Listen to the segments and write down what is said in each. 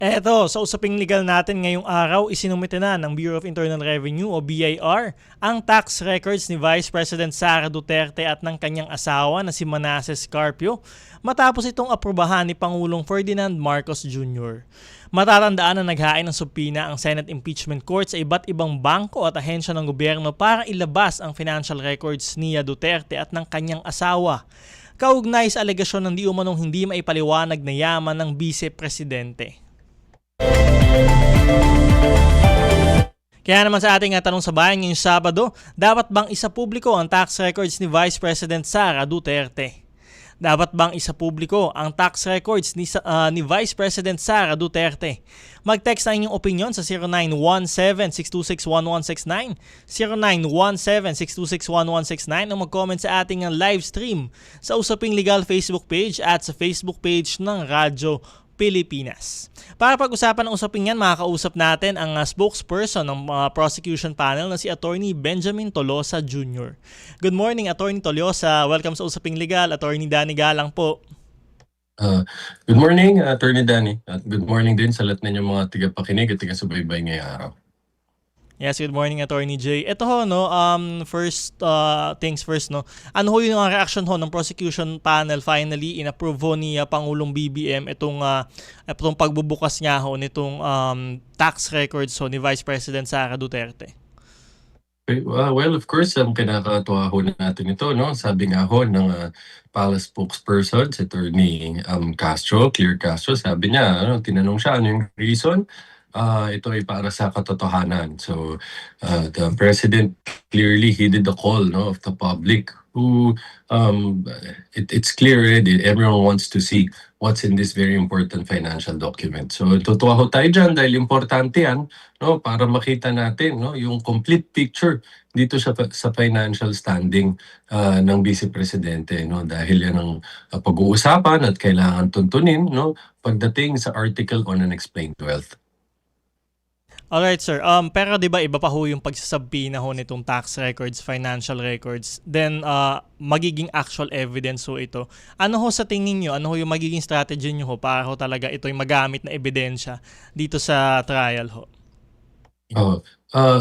Eto, sa usaping legal natin ngayong araw, isinumite na ng Bureau of Internal Revenue o BIR ang tax records ni Vice President Sara Duterte at ng kanyang asawa na si Manasseh Carpio matapos itong aprubahan ni Pangulong Ferdinand Marcos Jr. Matatandaan na naghain ng subpina ang Senate Impeachment Court sa iba't ibang bangko at ahensya ng gobyerno para ilabas ang financial records ni Duterte at ng kanyang asawa. Kaugnay sa alegasyon ng di umanong hindi maipaliwanag na yaman ng Vice-Presidente. Kaya naman sa ating tanong sa bayan ngayong Sabado, dapat bang isapubliko ang tax records ni Vice President Sara Duterte? Dapat bang isapubliko ang tax records ni Vice President Sara Duterte? Mag-text na inyong opinion sa 0917-626-1169, 0917-626-1169 o mag-comment sa ating live stream sa Usaping Legal Facebook page at sa Facebook page ng Radyo Pilipinas. Para pag-usapan ng usaping yan, makakausap natin ang spokesperson ng prosecution panel na si Attorney Benjamin Tolosa Jr. Good morning, Attorney Tolosa. Welcome sa Usaping Legal. Attorney Danny Galang po. Good morning, Attorney Danny. At good morning din sa lahat ng mga tiga-pakinig at tiga-subaybay ngayong araw. Yes, good morning, Attorney Jay. Ito ho, no, first things first, no. Ano ho yung reaction ho ng prosecution panel finally inapprove ho ni Pangulong BBM itong pagbubukas niya ho nitong tax records ho ni Vice President Sara Duterte? Okay, well, of course, kinakatuwa ho natin ito, no? Sabi nga ho ng palace spokesperson, si Attorney Claire Castro, sabi niya, tinanong siya ano yung reason. Ito ay para sa katotohanan. So the president clearly heeded the call, no, of the public who it's clear already everyone wants to see what's in this very important financial document. So tutuwa ho tayo dyan dahil importante yan, no, para makita natin, no, yung complete picture dito sa financial standing ng Vice Presidente, no, dahil yan ang pag-uusapan at kailangan tuntunin, no, pagdating sa article on unexplained wealth. Alright, sir. Pero 'di ba iba pa ho yung pagsasabina ho nitong tax records, financial records. Then magiging actual evidence ho ito. Ano ho sa tingin niyo? Ano ho yung magiging strategy niyo ho para ho talaga ito yung magamit na ebidensya dito sa trial ho?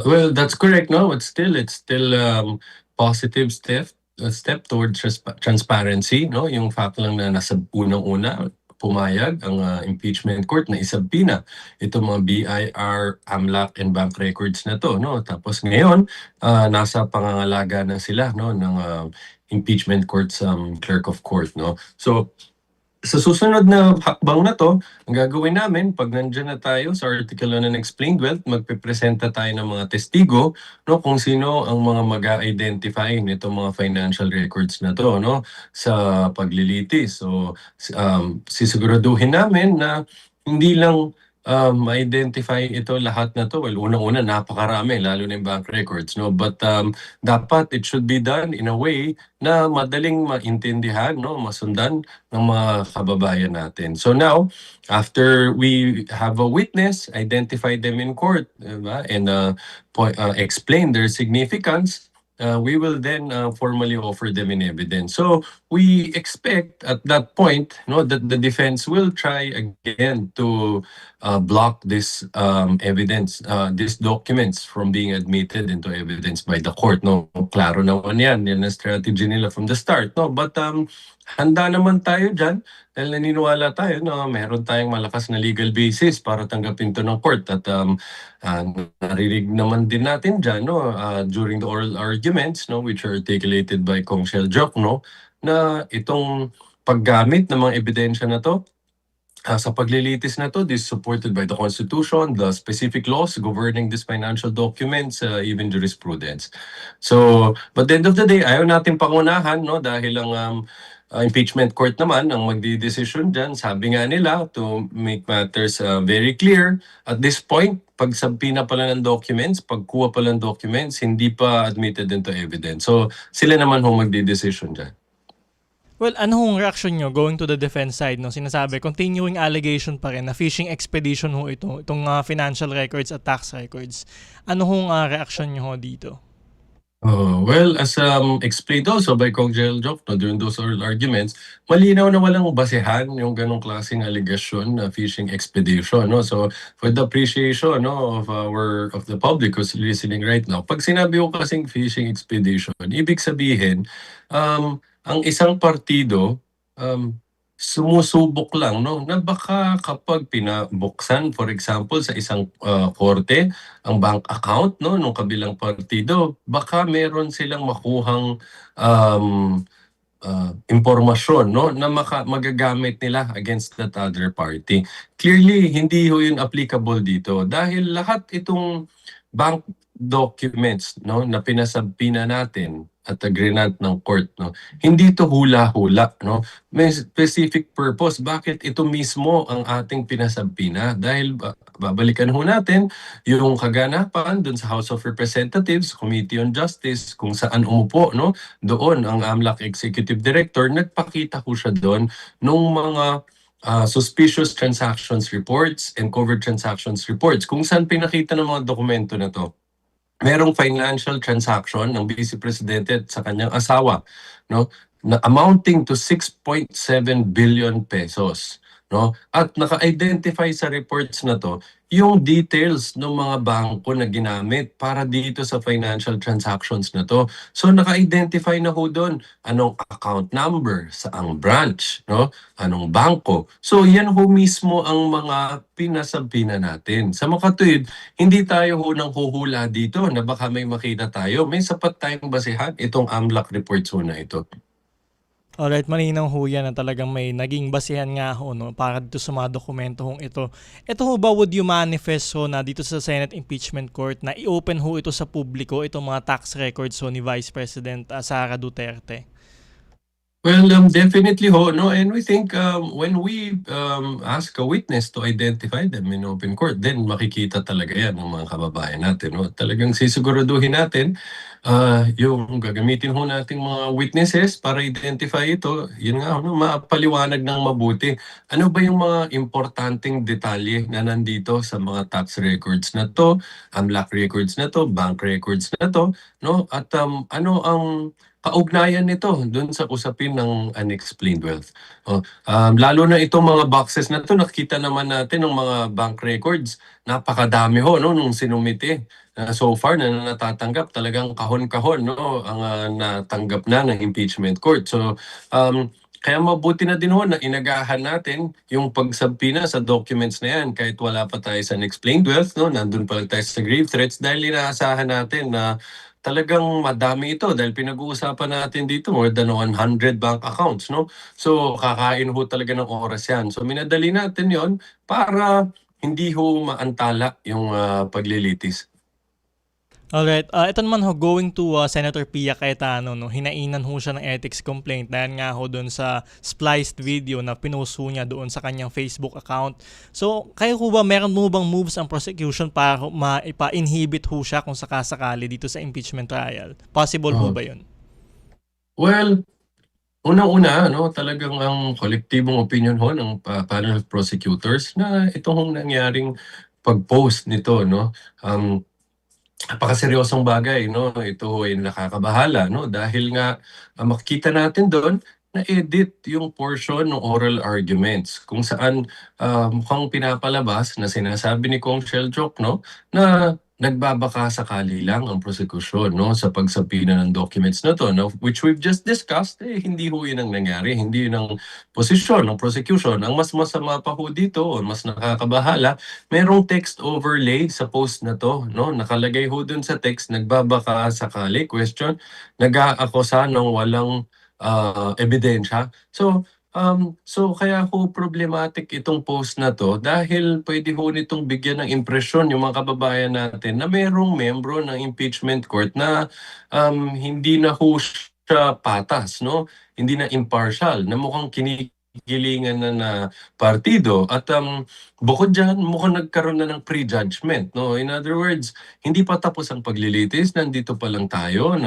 Well, that's correct, no? It's still positive step towards transparency, no? Yung fact lang na nasa unang-una pumayag ang impeachment court na isabina itong mga BIR, AMLAC, and bank records na to, no? Tapos ngayon, nasa pangangalaga na sila, no, ng impeachment court's clerk of court, no? So sa susunod na hakbang na to, ang gagawin namin, pag nandiyan na tayo sa article on unexplained wealth, magpipresenta tayo ng mga testigo, no, kung sino ang mga mag-identify nitong mga financial records na to, no, sa paglilitis. So sisiguraduhin namin na hindi lang ma-identify ito lahat na to. Well, unang-una, napakarami, lalo na yung bank records, no? But dapat it should be done in a way na madaling maintindihan, no, masundan ng mga kababayan natin. So now, after we have a witness, identify them in court, diba? And explain their significance, we will then formally offer them in evidence. So we expect at that point, no, that the defense will try again to block this evidence, these documents from being admitted into evidence by the court. No, klaro naman yan ang strategy nila from the start. No, but handa naman tayo dyan dahil naniniwala tayo na meron tayong malakas na legal basis para tanggapin to ng court. At narinig naman din natin dyan, no, during the oral arguments, no, which are articulated by Kong Sheljok, no, na itong paggamit ng mga ebidensya na to sa paglilitis na to, this is supported by the Constitution, the specific laws governing these financial documents, even jurisprudence. So, but at the end of the day, ayaw natin pangunahan, no, dahil ang impeachment court naman ang magdi-decision dyan. Sabi nga nila, to make matters very clear, at this point, pag subpoena pala ng documents, pagkuha pala ng documents, hindi pa admitted into evidence. So, sila naman hong magdi-decision dyan. Well, ano hong reaction nyo going to the defense side? No? Sinasabi, continuing allegation pa rin na fishing expedition ho itong financial records at tax records. Ano hong reaction nyo ho dito? Oh, well, as explained also by Kong Jel Joc no, during those oral arguments, malinaw na walang basehan yung ganong klaseng allegation na fishing expedition. No? So, for the appreciation no, of the public who's listening right now, pag sinabi ko kasing fishing expedition, ibig sabihin, ang isang partido, um, sumusubok lang no, na baka kapag pinabuksan, for example, sa isang korte, ang bank account no nung kabilang partido, baka meron silang makuhang impormasyon no na magagamit nila against that other party. Clearly hindi ho yun applicable dito dahil lahat itong bank documents no na pinasabina natin at agreement ng court no, hindi to hula-hula no, may specific purpose bakit ito mismo ang ating pinasabina dahil babalikan ho natin yung kaganapan dun sa House of Representatives Committee on Justice kung saan umupo no, doon ang AMLAC Executive Director, nagpakita ko siya doon nung mga suspicious transactions reports and covert transactions reports kung saan pinakita ng mga dokumento na to merong financial transaction ng Vice Presidente at sa kanyang asawa no na amounting to 6.7 billion pesos no at naka-identify sa reports na to yung details ng mga bangko na ginamit para dito sa financial transactions na to. So naka-identify na ho doon anong account number, saang branch, no? Anong bangko. So yan ho mismo ang mga pinasabina natin. Sa makatuwid, hindi tayo ho nang huhula dito na baka may makita tayo. May sapat tayong basehan itong AMLAC reports ho na ito. Alright, malinaw ho yan na talagang may naging basihan nga ho no, para dito sa mga dokumento hong ito. Ito ho ba would you manifest ho na dito sa Senate Impeachment Court na i-open ho ito sa publiko, itong mga tax records ho ni Vice President Sara Duterte? Well, definitely ho, no? And we think when we ask a witness to identify them in open court, then makikita talaga yan ng mga kababayan natin. No? Talagang sisiguraduhin natin yung gagamitin ho nating mga witnesses para identify ito. Yun nga, no? Mapaliwanag ng mabuti. Ano ba yung mga importanteng detalye na nandito sa mga tax records na to, AMLAC records na to, bank records na to, no? At ano ang kaugnayan nito dun sa usapin ng unexplained wealth. Lalo na itong mga boxes na to, nakita naman natin ng mga bank records, napakadami ho no, nung sinumite. So far na natatanggap talagang kahon-kahon no, ang natanggap na ng impeachment court. So kaya mabuti na din ho na inagahan natin yung pagsabpina sa documents na yan kahit wala pa tayo sa unexplained wealth, no? Nandun pa lang tayo sa grave threats dahil inaasahan natin na talagang madami ito dahil pinag-uusapan natin dito more than 100 bank accounts, no? So, kakain ho talaga ng oras yan. So, minadali natin yon para hindi ho maantala yung paglilitis. Alright, ito naman ho, going to Senator Pia Cayetano, no, hinainan ho siya ng ethics complaint dahil nga ho doon sa spliced video na pinost ho niya doon sa kanyang Facebook account. So, kayo ho ba, meron mo bang moves ang prosecution para maipa-inhibit ho siya kung sakasakali dito sa impeachment trial? Possible ho ba yun? Well, unang-una, no, talagang ang kolektibong opinion ho ng panel of prosecutors na itong nangyaring pag-post nito, no, napakaseryosong bagay, no? Ito ay nakakabahala, no? Dahil nga makikita natin doon na edit yung portion ng oral arguments kung saan mukhang pinapalabas na sinasabi ni Kong Shelchok, no, na nagbabaka sakali lang ang prosekusyon no sa pagsabina ng documents na to no which we've just discussed hindi ho yun ang nangyari, hindi yun ang posisyon ng prosecution. Ang mas masama pa ho dito o mas nakakabahala, merong text overlay sa post na to, no? Nakalagay ho dun sa text, nagbabaka sakali, question, nag-aakusa ng walang ebidensya. So kaya ho problematic itong post na to dahil pwede ho nitong bigyan ng impresyon yung mga kababayan natin na merong membro ng impeachment court na hindi na ho siya patas, no? Hindi na impartial, na mukhang kinikilingan na partido at bukod dyan mukhang nagkaroon na ng prejudgment, no? In other words, hindi pa tapos ang paglilitis, nandito pa lang tayo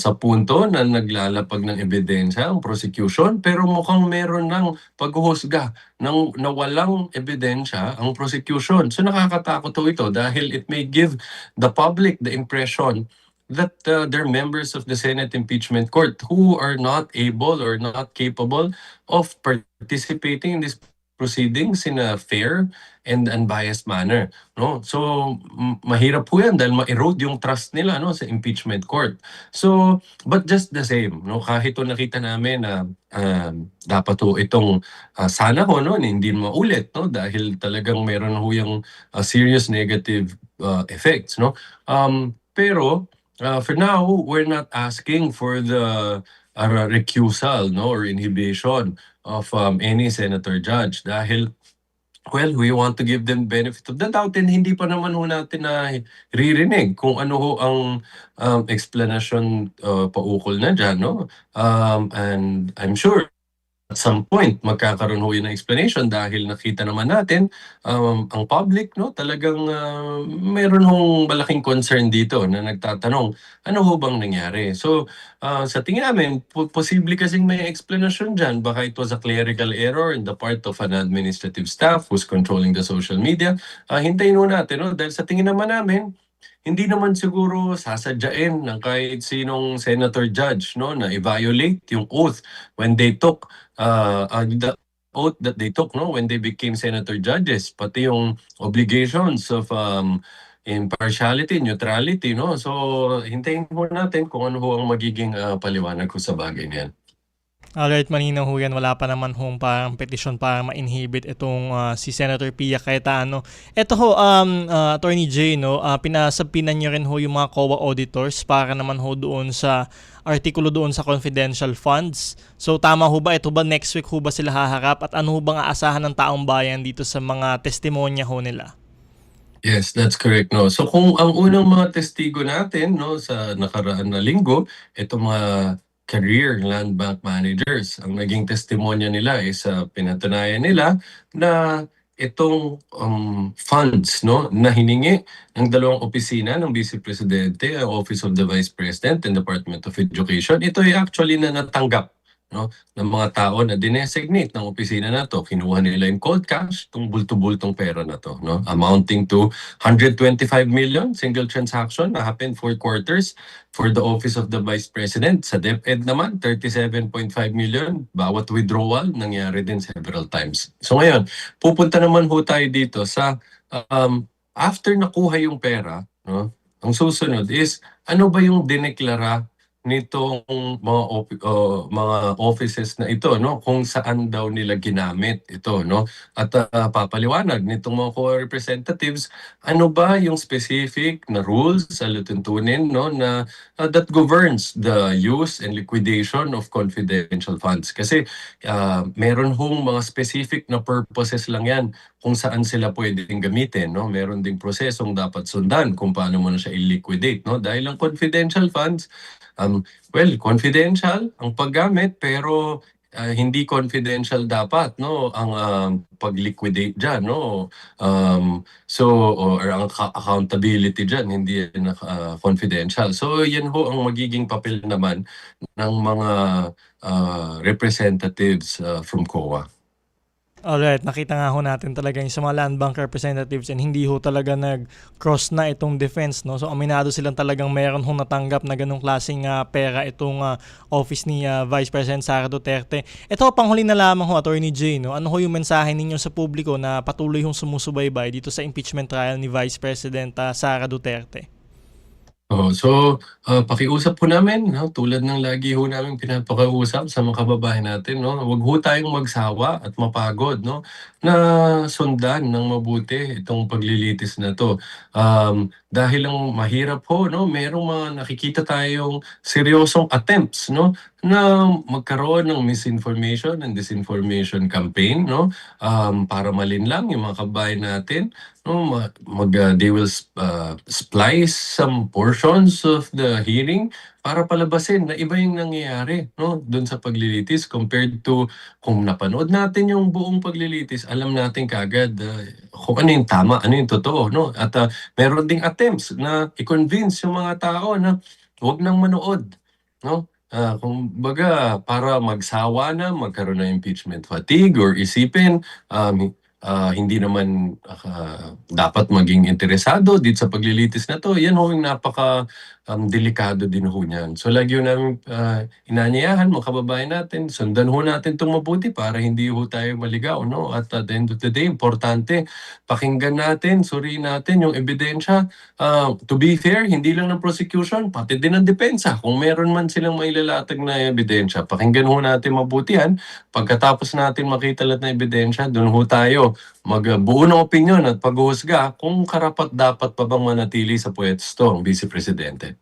sa punto na naglalapag ng ebidensya ang prosecution pero mukhang meron ng paghuhusga na walang ebidensya ang prosecution. So nakakatakot ho ito dahil it may give the public the impression that they're members of the Senate Impeachment Court who are not able or not capable of participating in these proceedings in a fair and unbiased manner, no? So mahirap po 'yan dahil ma-erode yung trust nila, no, sa impeachment court. So but just the same, no, kahit po nakita namin na dapat po itong sana ho, no, hindi maulit, no, dahil talagang meron ho yung serious negative effects, no. Pero for now, we're not asking for the recusal, no, or inhibition of any senator judge dahil well, we want to give them benefit of the doubt and hindi pa naman ho natin na ririnig kung ano ho ang explanation paukol na dyan, no? And I'm sure at some point magkakaroon ho yun ng explanation dahil nakita naman natin ang public, no, talagang meron hong malaking concern dito na nagtatanong ano ho bang nangyari. So sa tingin namin posible kasing may explanation dyan, baka it was a clerical error in the part of an administrative staff who's controlling the social media. Hintayin ho natin, no, dahil sa tingin naman namin hindi naman siguro sasadyain ng kahit sinong senator judge, no, na i-violate yung oath when they took the oath that they took, no, when they became senator judges, pati yung obligations of impartiality, neutrality, no. So hintayin mo natin kung ano ho ang magiging paliwanag ko sa bagay niyan. Alright, malinaw ho yan. Wala pa naman hong parang petisyon para ma-inhibit itong si Senator Pia Cayetano. Ito ho, Attorney Jay, no, pinasapinan niyo rin ho yung mga COA auditors para naman ho doon sa artikulo doon sa confidential funds. So tama ho ba? Ito ba next week ho ba sila haharap? At ano ho bang aasahan ng taong bayan dito sa mga testimonya ho nila? Yes, that's correct, no. So kung ang unang mga testigo natin, no, sa nakaraan na linggo, itong mga career land bank managers, ang naging testimonya nila is pinatunayan nila na itong funds, no, na hiningi ng dalawang opisina ng Vice Presidente, ang Office of the Vice President and Department of Education, ito ay actually na natanggap, no, ng mga tao na dinesignate ng opisina na to. Kinuha nila yung cold cash, itong bulto-bultong pera na to, no, amounting to 125 million single transaction na happened 4 quarters for the Office of the Vice President. Sa DepEd naman, 37.5 million bawat withdrawal, nangyari din several times. So ngayon, pupunta naman ho tayo dito sa after nakuha yung pera, no, ang susunod is ano ba yung dineklara nitong mga offices na ito, no, kung saan daw nila ginamit ito, no, at papaliwanag nitong mga COA representatives ano ba yung specific na rules sa lutuntunin, no, na that governs the use and liquidation of confidential funds. Kasi meron hong mga specific na purposes lang yan kung saan sila pwedeng gamitin, no. Meron ding prosesong dapat sundan kung paano mo na siya i-liquidate, no, dahil ang confidential funds well, confidential ang paggamit pero hindi confidential dapat, no, ang pag-liquidate diyan, no. So or ang accountability diyan hindi yan confidential. So yan ho ang magiging papel naman ng mga representatives from COA. Alright, nakita nga ho natin talaga yung sa mga land bank representatives and hindi ho talaga nag-cross na itong defense, no? So aminado silang talagang meron hong natanggap na ganong klaseng pera itong office ni Vice President Sara Duterte. Ito, panghuli na lamang ho, Attorney Jay, no? Ano ho yung mensahe ninyo sa publiko na patuloy hong sumusubaybay dito sa impeachment trial ni Vice President Sara Duterte? So pakiusap po namin, no, tulad ng lagi ho naming pinapakausap sa mga kababayan natin, no, huwag ho tayong magsawa at mapagod, no, na sundan ng mabuti itong paglilitis na 'to. Dahil lang mahirap ho, no, merong mga nakikita tayong seryosong attempts, no, na magkaroon ng misinformation and disinformation campaign, no, para malinlang yung mga kababayan natin, no, they will splice some portions of the hearing para palabasin na iba yung nangyayari, no, doon sa paglilitis compared to kung napanood natin yung buong paglilitis, alam natin kaagad kung ano yung tama, ano yung totoo, no, at meron ding attempts na i-convince yung mga tao na huwag nang manood, no. Kung baga para magsawa na, magkaroon ng impeachment fatigue or isipin hindi naman dapat maging interesado dito sa paglilitis na to. Yan ho yung napaka delikado din ho niyan. So lagi ho namin inaanyayahan mga kababayan natin, sundan ho natin itong mabuti para hindi ho tayo maligaw, no? At the end of the day, importante, pakinggan natin, suriin natin yung ebidensya. To be fair, hindi lang ng prosecution, pati din ng depensa. Kung meron man silang mailalatag na ebidensya, pakinggan ho natin mabuti yan. Pagkatapos natin makita lahat ng ebidensya, doon ho tayo magbuo ng opinyon at paghuhusga kung karapat-dapat pa bang manatili sa pwesto ang Vice Presidente.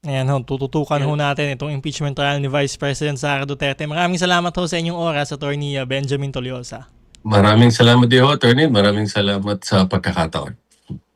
Ayan ho, tututukan ho natin itong impeachment trial ni Vice President Sara Duterte. Maraming salamat ho sa inyong oras, Attorney Benjamin Toliosa. Maraming salamat din ho, Attorney. Maraming salamat sa pagkakataon.